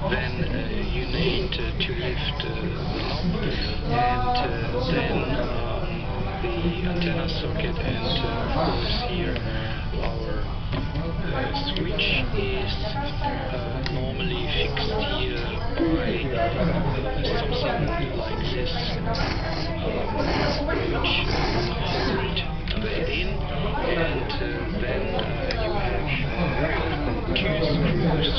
Then you need to lift the lamp and then the antenna socket, and of course here our switch is normally fixed here by something like this, which hold that in, and then you have two screws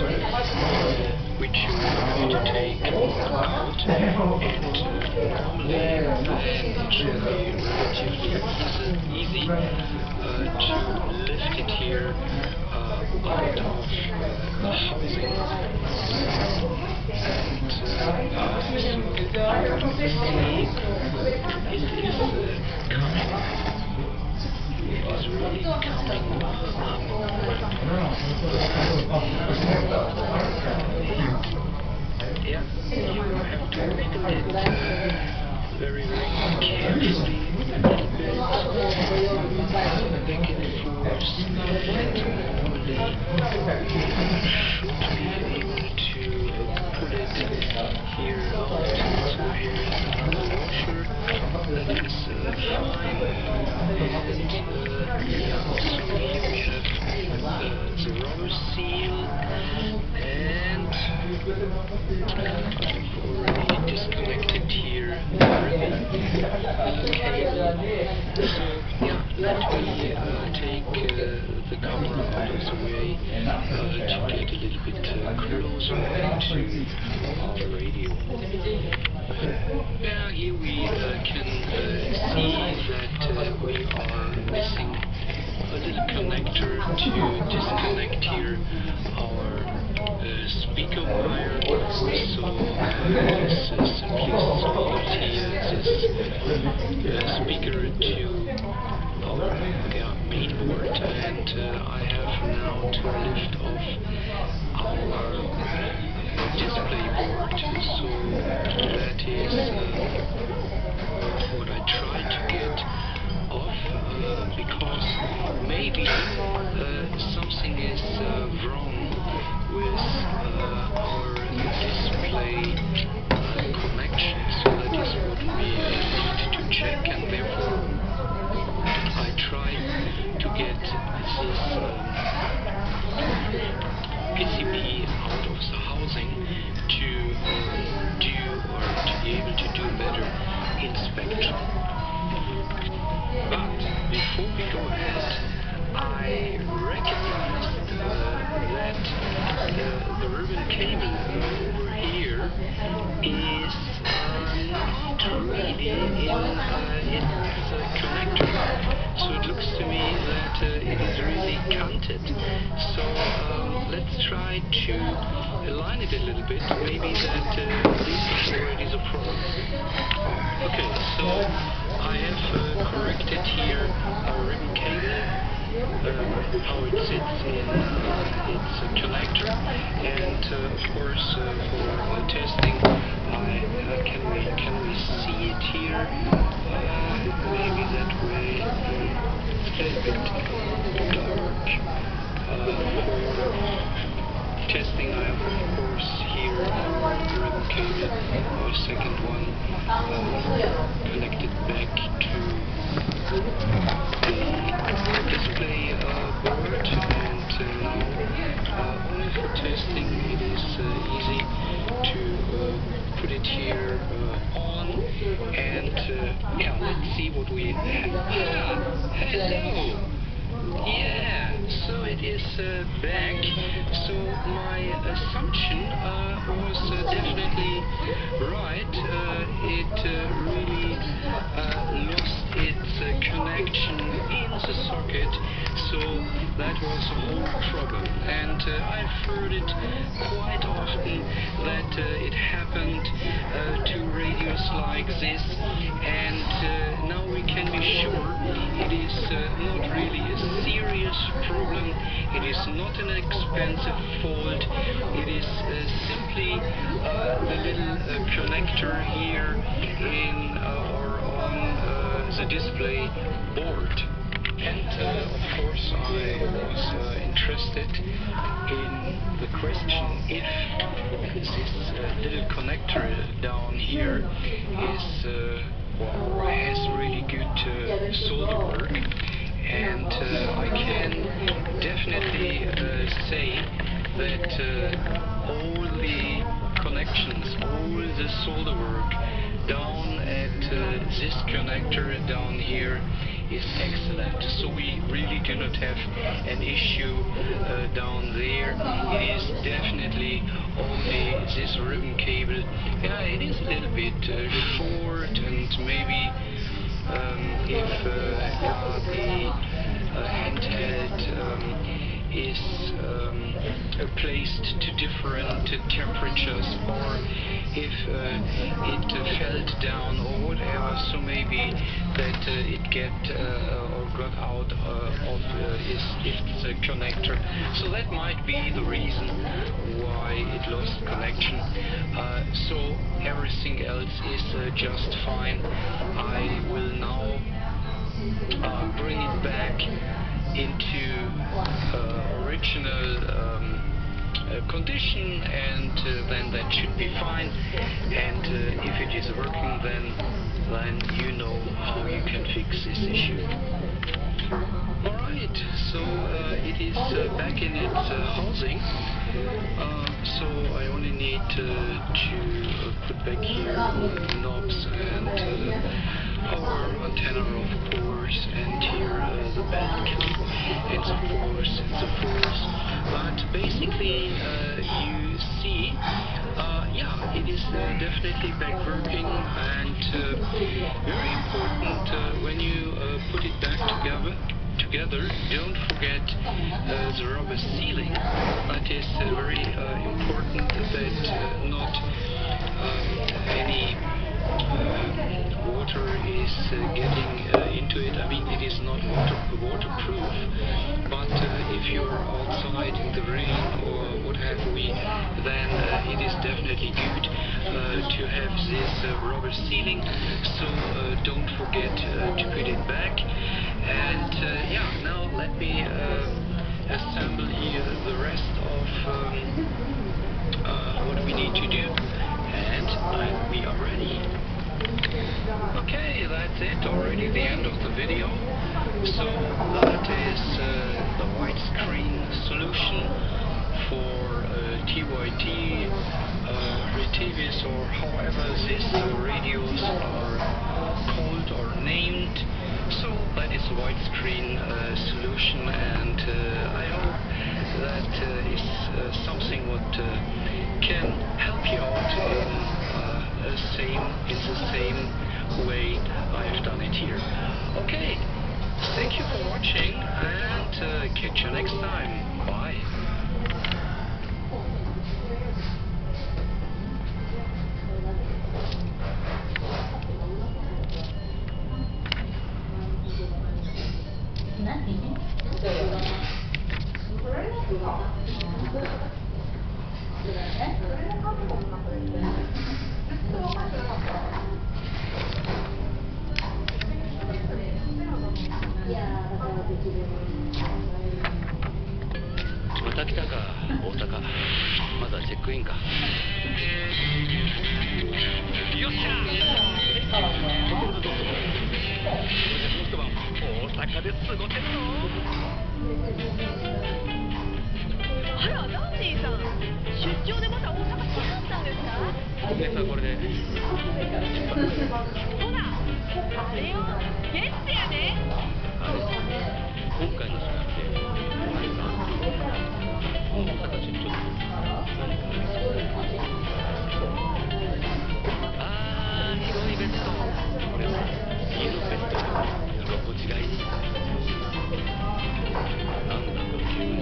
which you have to take out, and normally then it should be relatively easy to lift it here out of the housing. And so you see it is coming. It is really coming yeah, you have to lift it very, very carefully, a little bit back and forth, and normally you should be able to put it here out. So here is another washer that is fine, and so here we have the rubber seal, and I've already disconnected here the ribbon cable. So yeah, let me take the camera out of the way to get a little bit closer to the radio. Yeah, here we can see that we are missing a little connector to disconnect here our speaker wire. So this simply soldered here this speaker to our main board, and I have now to lift off our display board. So that is what I try to get off, because maybe something is wrong with our display connection. So that is what we need to check, and therefore I try to get this PCB out of the housing to be able to do better inspection. But before we go ahead, I recognized that the ribbon cable over here is not really in its connector. So it looks to me that it is really canted. So let's try to align it a little bit. Maybe that this is already the problem. Okay, so I have corrected here our ribbon cable, how it sits in its connector, and of course for testing, can we see it here? Maybe that way it's a little bit dark. For testing, I have of course here our ribbon cable, our second one, connected back to the display board, and now only for testing it is easy to put it here on, and yeah, let's see what we have. Hello! Yeah, so it is back. So my assumption was definitely right. It really was a whole problem. And I've heard it quite often that it happened to radios like this, and now we can be sure it is not really a serious problem. It is not an expensive fault. It is simply the little connector here in or on the display board. And of course I was interested in the question if this little connector down here is or has really good solder work. And I can definitely say that all the connections, all the solder work down at this connector down here is excellent. So we really do not have an issue down there. It is definitely only this ribbon cable. Yeah, it is a little bit short, and maybe if the handheld is placed to different temperatures, or if it fell down or whatever, so maybe that it got out of its connector. So that might be the reason why it lost connection. So everything else is just fine. I will now bring it back into original condition, and then that should be fine. And if it is working, then you know how you can fix this issue. Alright, so it is back in its housing. So I only need to put back here knobs and power antenna, of course, and here the belt cap, and so forth. But basically, you see, yeah, it is definitely back working, and very important when you put it back together, don't forget the rubber sealing. That is very important, that not any water is getting into it. I mean, it is not waterproof, but if you're outside in the rain or what have we, then it is definitely good to have this rubber sealing. So don't forget to put it back. And yeah, now let me assemble here the rest of what we need to do, and we are ready. Okay, that's it, already the end of the video. So that is the widescreen solution for TYT, Retivis, or however these radios are called or named. So that is a widescreen solution, and I hope that is something what can help you out in the same way I've done it here. Okay, thank you for watching, and catch you next time. Bye.また来たか、大阪。まだチェックインか。よっしゃホテルのどうぞ。これでもう一晩大阪で過ごせるぞ。あら、ダンディさん、出張でまた大阪来はったんですか？お客さんこれでほら、あれよ、ゲッツやで。あれ今回の人ってあれさ、大阪出張あー、広いベッド。これは家のベッドで居心地がいい。なんだこの急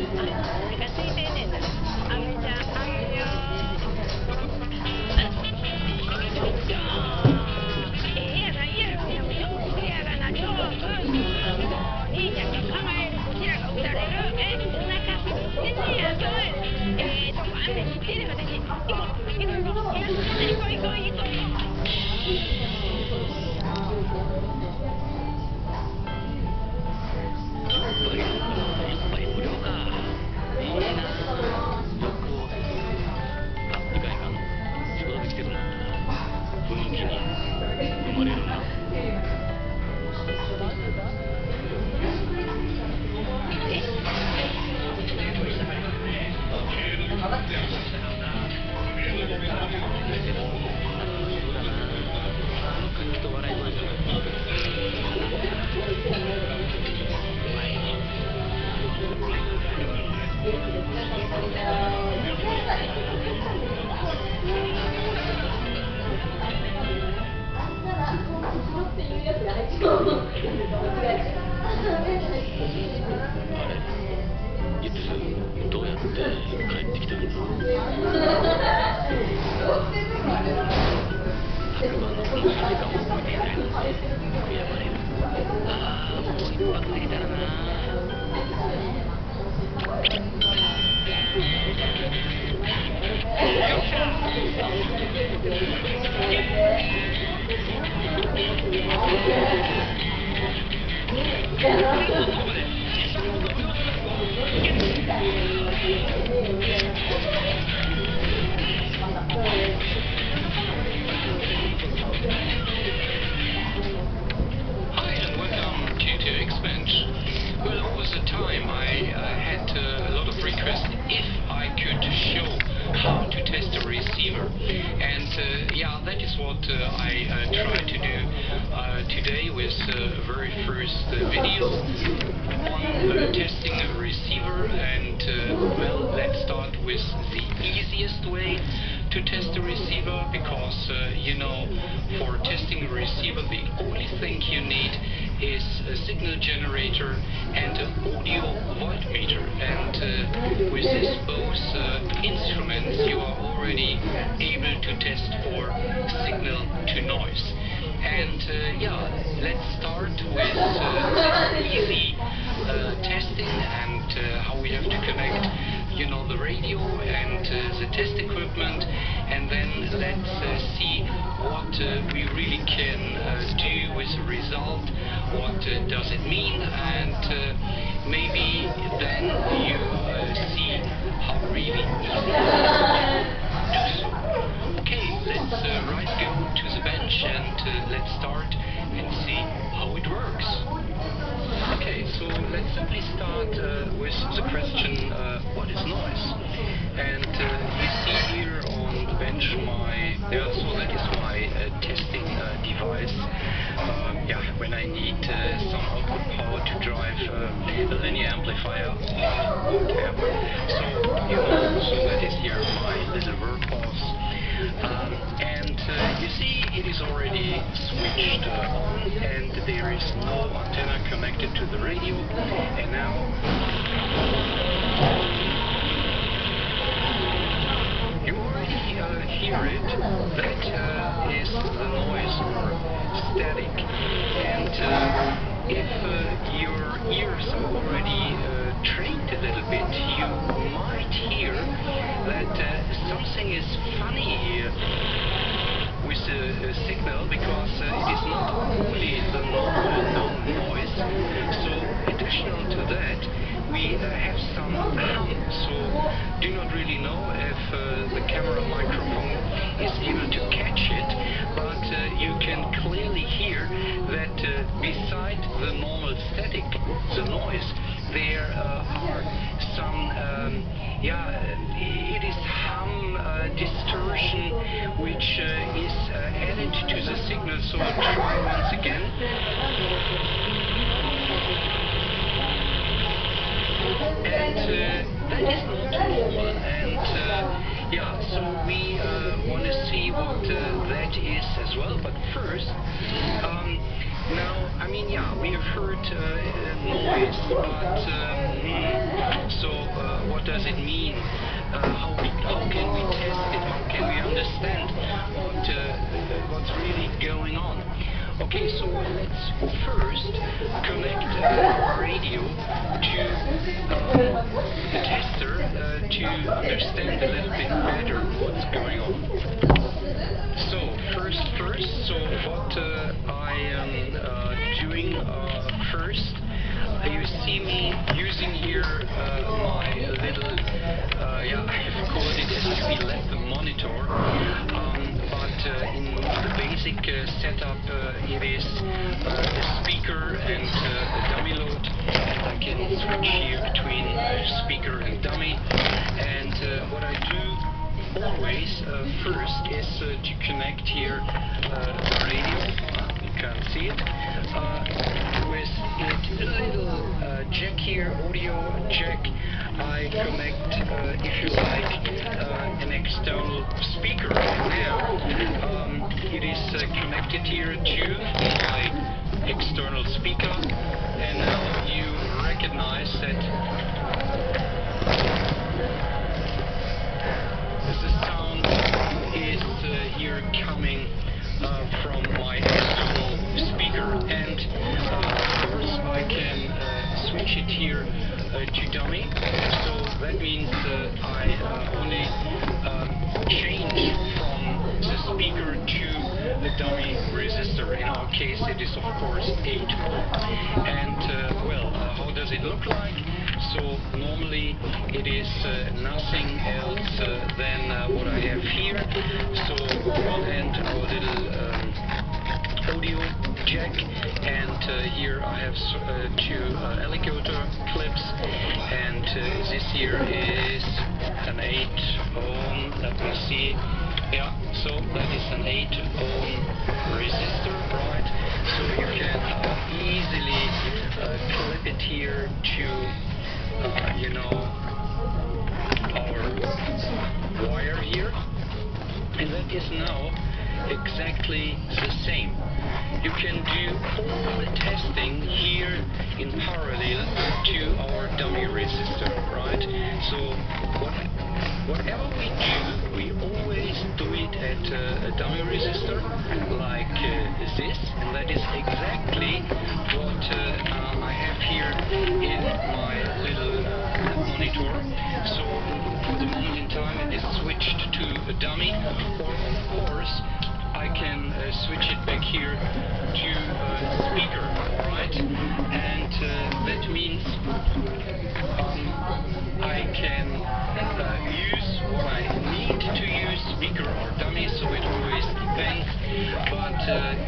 お腹空いてんねんな。あめちゃんあげるよ。やないやろ。よくやがな今日。兄ちゃんが構えるこちらが打たれる。お腹すいてんねや。そうあんた知ってる私。行こう行こう。どうやって帰ってきたの？白馬のこの瞬間を覚えていないなんて悔やまれる。ああ、もう一泊できたらな。Hi and welcome to X-Bench. Well, there was a time I had a lot of requests if I could show how to test a receiver, and yeah, that is what I try to do today with the very first video on testing a receiver. And well, let's start with the easiest way to test a receiver, because you know, for testing a receiver the only thing you need is a signal generator and an audio voltmeter, and with these both instruments you are already able to test for signal to noise. And yeah, let's start with easy testing and how we have to connect, you know, the radio and the test equipment, and then let's see what we really can do with the result, what does it mean, and maybe then you see how really easy it is to do so. Okay, let's right go to the bench and let's start and see how it works. Okay, so let's simply start with the question, what is noise? And you see here on the bench my, so that is my testing device. Yeah, when I need some output power to drive a linear amplifier or whatever. So, you know, so that is here my little workhorse. And you see it is already switched on, and there is no antenna connected to the radio. And now you already hear it. That is the noise, or static. And if your ears are already trained a little bit, you might hear that something is funny here with the signal, because it is not only the normal noise. So additional to that, we have some hum. So do not really know if the camera microphone is able to catch it, but you can clearly hear that beside the normal static, the noise, there are some, it is hum, distortion, which is added to the signal. So try once again. And that is not normal, and yeah, so we want to see what that is as well. But first, now, I mean, yeah, we have heard noise, but So what does it mean? How can we test it? How can we understand what's really going on? Okay, so let's first connect our radio to the tester to understand a little bit better what's going on. So first, so what I am doing first, you see me using here my little, I have called it SUV LED monitor, but in the basic setup it is a speaker and a dummy load, and I can switch here between speaker and dummy. And what I do always first is to connect here the radio, you can't see it, with it a little jack here, audio jack. I connect, if you like, an external speaker. Now it is connected here to my external speaker, and now you recognize that the sound is here coming from my external speaker, and of course I can switch it here to dummy. So that means I only change from the speaker to the dummy resistor. In our case it is of course 8 volt. And well, how does it look like? So normally it is nothing else than what I have here. So and our little audio jack, and here I have two alligator clips, and this here is an 8 ohm, let me see, yeah, so that is an 8 ohm resistor, right? So you can easily clip it here to you know, our wire here, and that is now exactly the same. You can do all the testing here in parallel to our dummy resistor, right? So whatever we do, we always do it at a dummy resistor like this, and that is exactly what I have here in my little monitor. So for the moment in time it is switched to a dummy, or of course I can switch it back here to speaker, right? And that means I can use what I need to use, speaker or dummy, so it always depends. But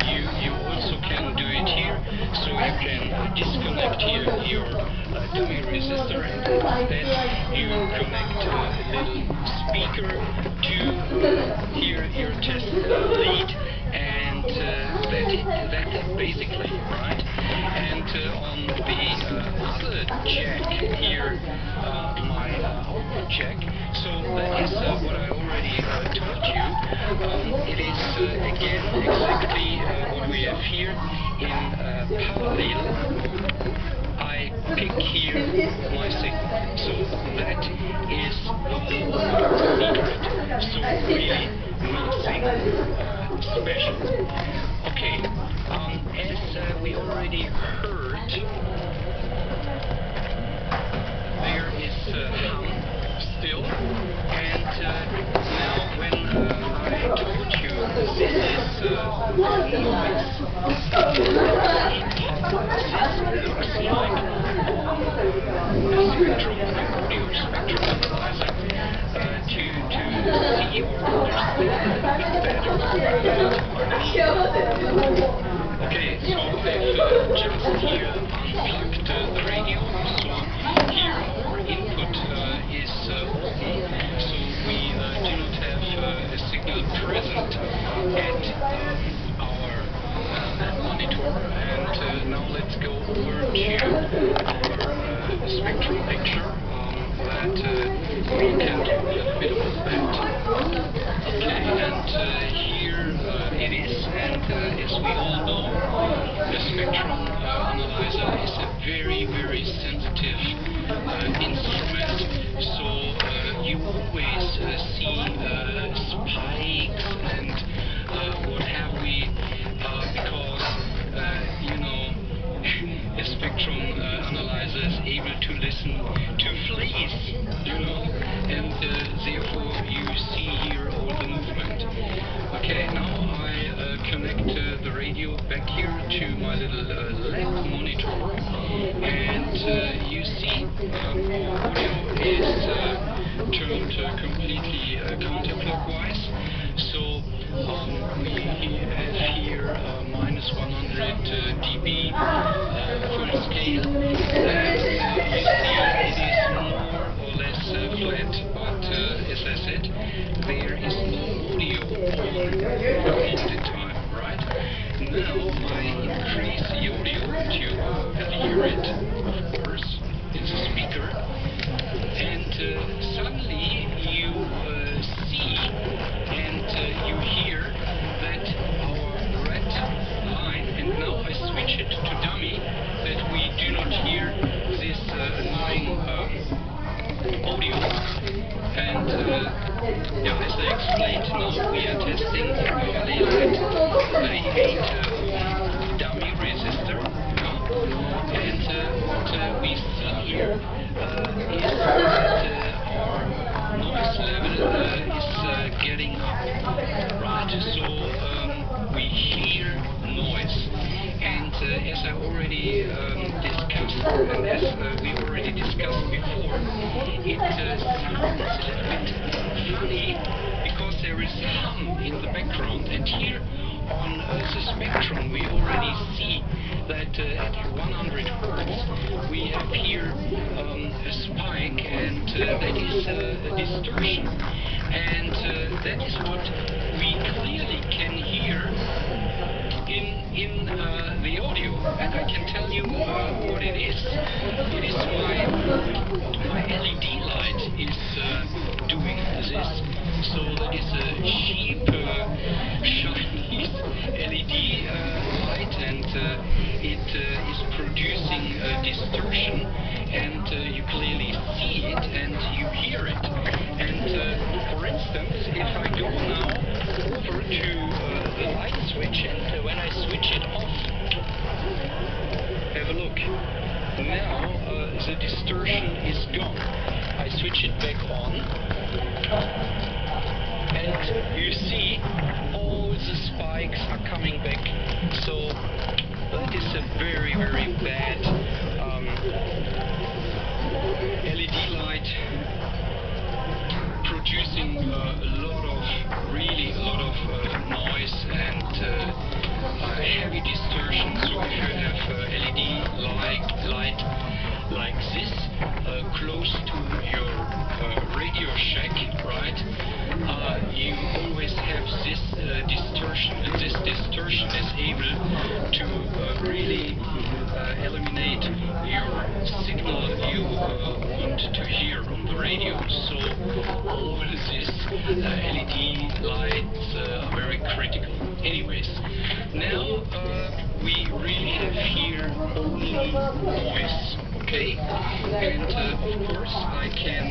you also can do it here, so you can disconnect here your dummy resistor, and instead you connect a little speaker to here your test lead, and that's basically, right? And on the other jack here, my output jack, so that is what I already told you. It is again exactly what we have here in parallel. I pick here my signal, so that is the secret. So really nothing special. Okay, as we already heard, there is hum still, and now when I told you this is noise, this looks like a spectrum, an audio spectrum analyzer, to see or understand a bit better. Okay, so I've just here unplugged the radio, so here our input is open, so we do not have a signal present at our monitor. And now let's go over to our spectrum picture, that we can talk a little bit about that. Okay, and here it is, and as we all know, the spectrum analyzer is a turned completely counterclockwise. So we have here minus 100 dB full scale, and you see it is more or less flat, but as I said, there is no audio on all the time, right? Now I increase the audio and you will hear it, of course, it's a speaker, and suddenly you see and you hear that our red line, and now I switch it to dummy, that we do not hear this annoying audio. And yeah, as I explained, now we are testing our Leonid 38 dummy resistor, and what we see here is that our noise level is getting up, right? So we hear noise, and as I already discussed, and as we already discussed before, it sounds a little bit funny because there is hum in the background, and here on the spectrum we already see that at 100 Hertz we have here a spike, and that is a distortion, and that is what we clearly can hear in the audio, and I can tell you what it is. It is my LED light is doing this. So that is a cheap Chinese LED light, and it is producing a distortion, and you clearly see it and you hear it. And for instance, if I go now over to the light switch, and when I switch it off, have a look. Now the distortion is gone. I switch it back on, and you see all the spikes are coming back. So that is a very, very bad LED light, producing really a lot of noise and heavy distortion. So if you have LED light like this close to your Radio Shack, right, you always have this distortion, and this distortion is able to really eliminate your signal you want to hear on the radio. So all these LED lights are very critical. Anyways, now we really have here only noise, okay? And of course I can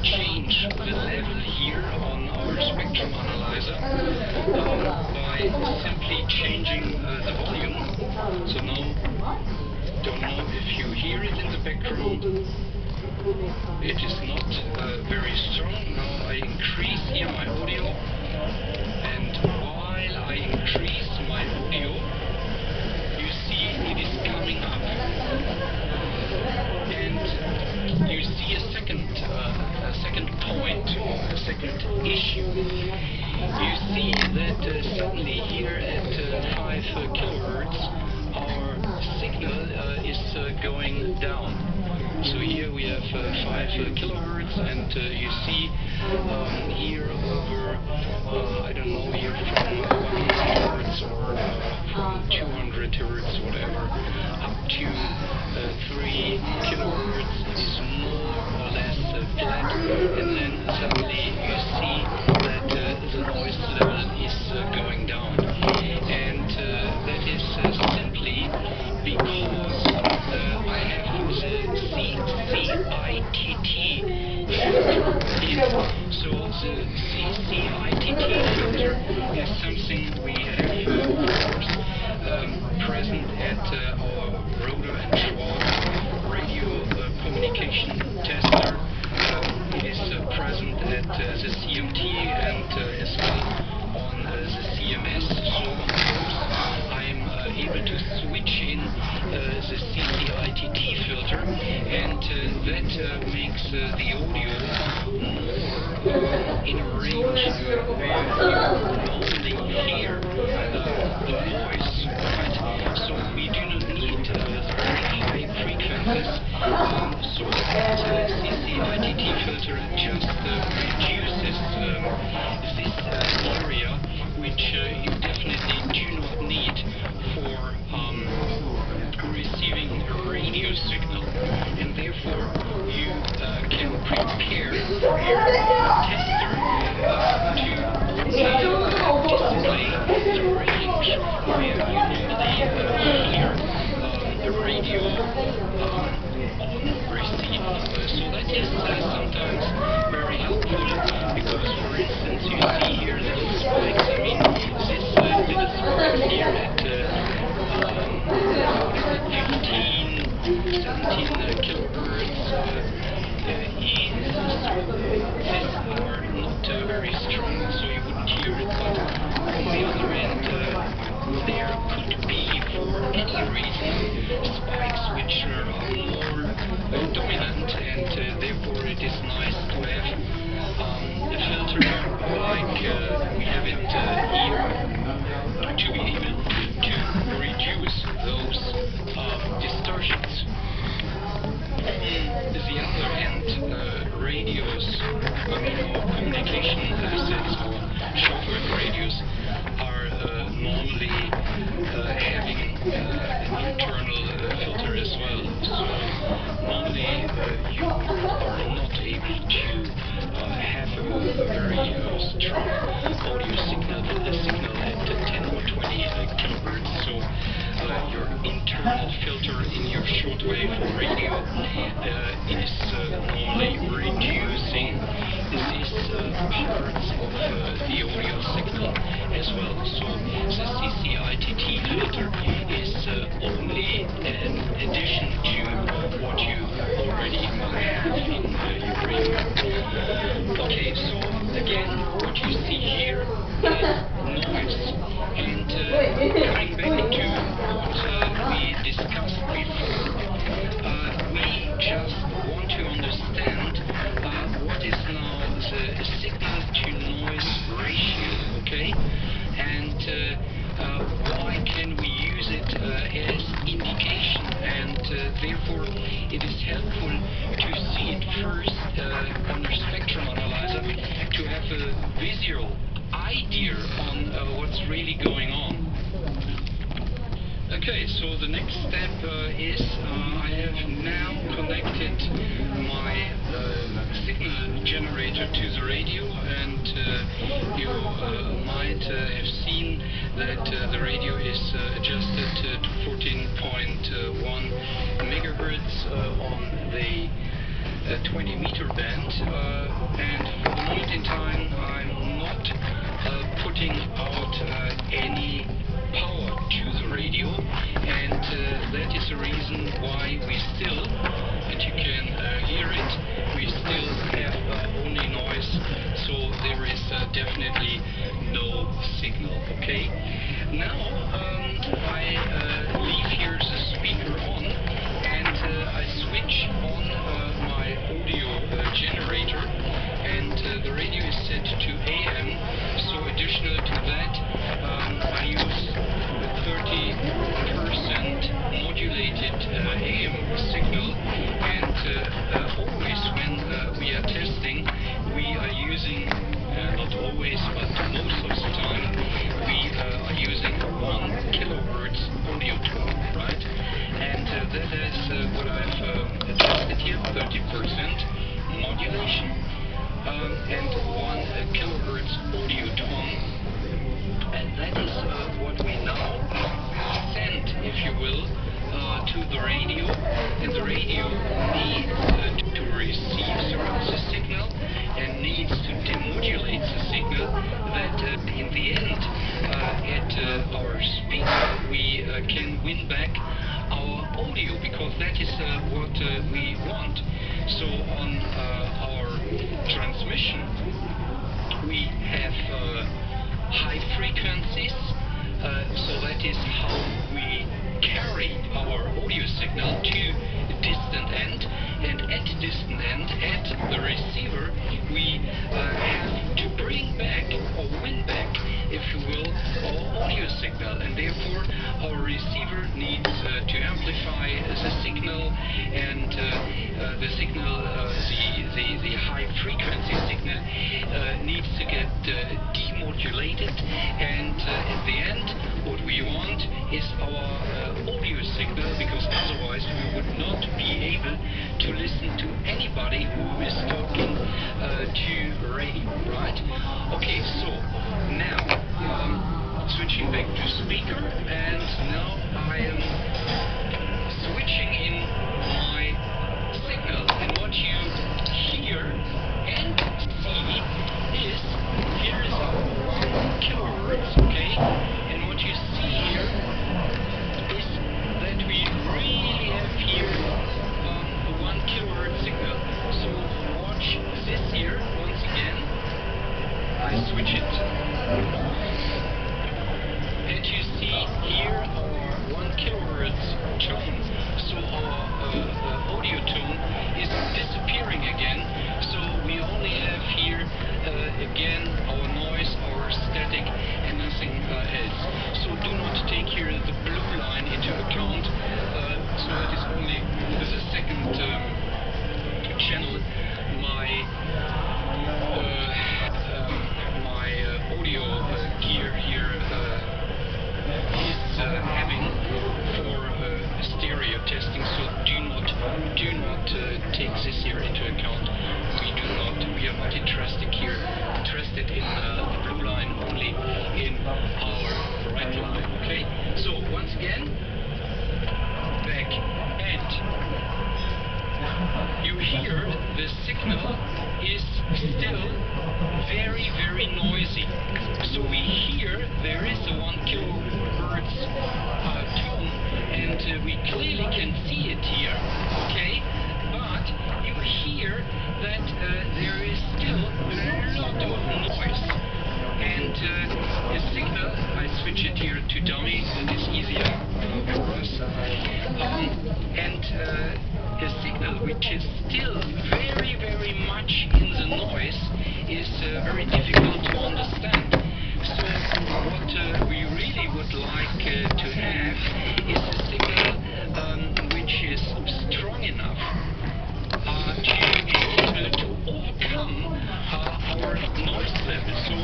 change the level here on our spectrum analyzer by simply changing the volume. So now, don't know if you hear it in the background. It is not very strong. Now I increase here my audio, and while I increase my audio, you see it is coming up, and you see a second point, a second issue. You see that suddenly here at 5 kilohertz our signal is going down. So here we have 5 kilohertz, and you see here over, I don't know, here from 100 hertz or from 200 hertz, whatever, up to 3 kilohertz is more or less flat, and then suddenly you see that the noise level is going down, and that is simply because I have the CCITT filter in. So the CCITT filter is something we have, of course, present at our Rohde & Schwarz radio communication tester. It is present at the CMT and as well on the CMS. So of course I'm able to switch in the CCITT filter, and that makes the audio in a range where you normally hear the noise, right? So we do not need very high frequencies, so that CCITT filter just reduces this area, which you definitely do not need for receiving a radio signal, and therefore you can prepare your tester to display the range where you normally hear the radio on receive. So that is sometimes very helpful because, for instance, you see here little spikes. I mean, this little spike here at 15, 17 kilohertz these are not very strong, so you wouldn't hear it, but on the other end there could be, for any reason, spikes which are more dominant, and therefore it is nice to have a filter like we have it here to be able to reduce those distortions. On the other hand, radios, communication sets or shortwave radios are normally having an internal filter as well. So normally you are not able to have a very strong audio signal at 10 or 20 kilohertz. So your internal filter in your shortwave radio is normally reducing these parts of the audio signal as well. So the CCITT filter is only an addition to what you already have in your radio. Okay, so again, what you see here is noise. And coming back to what we discussed before, we just want to understand what is now the signal-to-noise ratio, okay? And why can we use it as indication? And therefore, it is helpful to see it first on your spectrum analyzer to have a visual idea on what's really going on. Okay, so the next step is I have now connected my signal generator to the radio, and you might have seen that the radio is adjusted to 14.1 megahertz on the 20 meter band, and for the moment in time I'm not putting out any power to the radio, and that is the reason why we still, and you can hear it, we still have only noise, so there is definitely no signal. Okay, now I leave here the speaker on, and I switch on my audio generator, and the radio is set to AM. we have to bring back or win back, if you will, our audio signal, and therefore our receiver needs to amplify the signal, and the signal, the high frequency signal needs to get demodulated, and at the end what we want is our audio signal, because otherwise we would not be able to listen to anybody who is talking to radio, right? Okay, so now switching back to speaker, and now I am switching in my signal, and what you hear and see is, here is our 1 kilohertz, okay? And what you see here is that we really have here a 1 kilohertz signal. So watch this here once again. I switch it, and you see here our 1 kilohertz tone. So our audio tone is disappearing again. So we only have here again our noise, our static, and nothing else. So do not take here the blue line into account. So it is only the second channel. My audio gear here is having for stereo testing. So do not take this here into account. We are not interested here, interested in the blue line, only in our right line. Okay. So once again, back, and you hear the signal is still very, very noisy. So we hear there is a 1 kilohertz tone, and we clearly can see it here, okay? But you hear that there is still a lot of noise. And the signal, I switch it here to dummy, it is easier for us. And the signal, which is still very, very much in the noise, is very difficult to understand. So what we really would like to have is a signal which is strong enough to overcome our noise level, so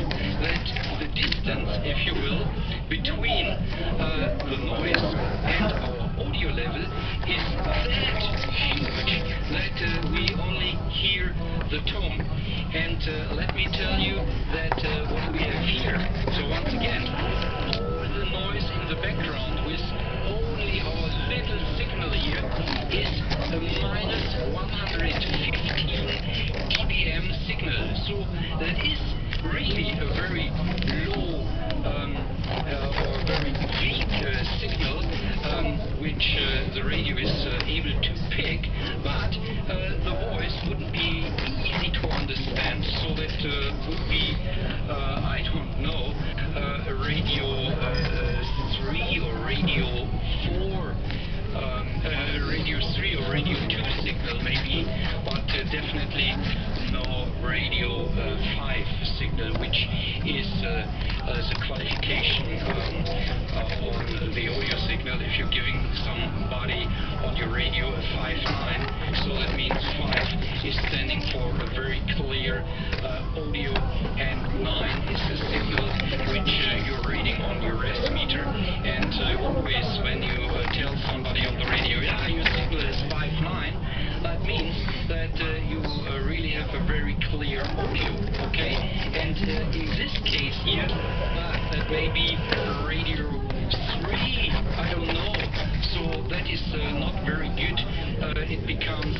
that the distance, if you will, between the noise and our audio level is that huge that we only hear the tone. And let me tell you that what we have here, so once again, all the noise in the background with only our little signal here is a minus 115 dBm signal. So that is really a very low or very weak signal, which the radio is able to pick, but the voice wouldn't be easy to understand. So that would be, I don't know, a radio 3 or radio 4, radio 3 or radio 2 signal maybe, but definitely no radio 5 signal, which is the qualification on the audio signal. If you're giving somebody on your radio a 5.9, so that means 5 is standing for a very clear audio, and 9 is the signal which you're reading on your S meter. And always when you tell somebody on the radio, yeah, your signal is 5.9, that means that you really have a very clear audio, okay? And in this case here, that may be radio 3, I don't know, so that is not very good. It becomes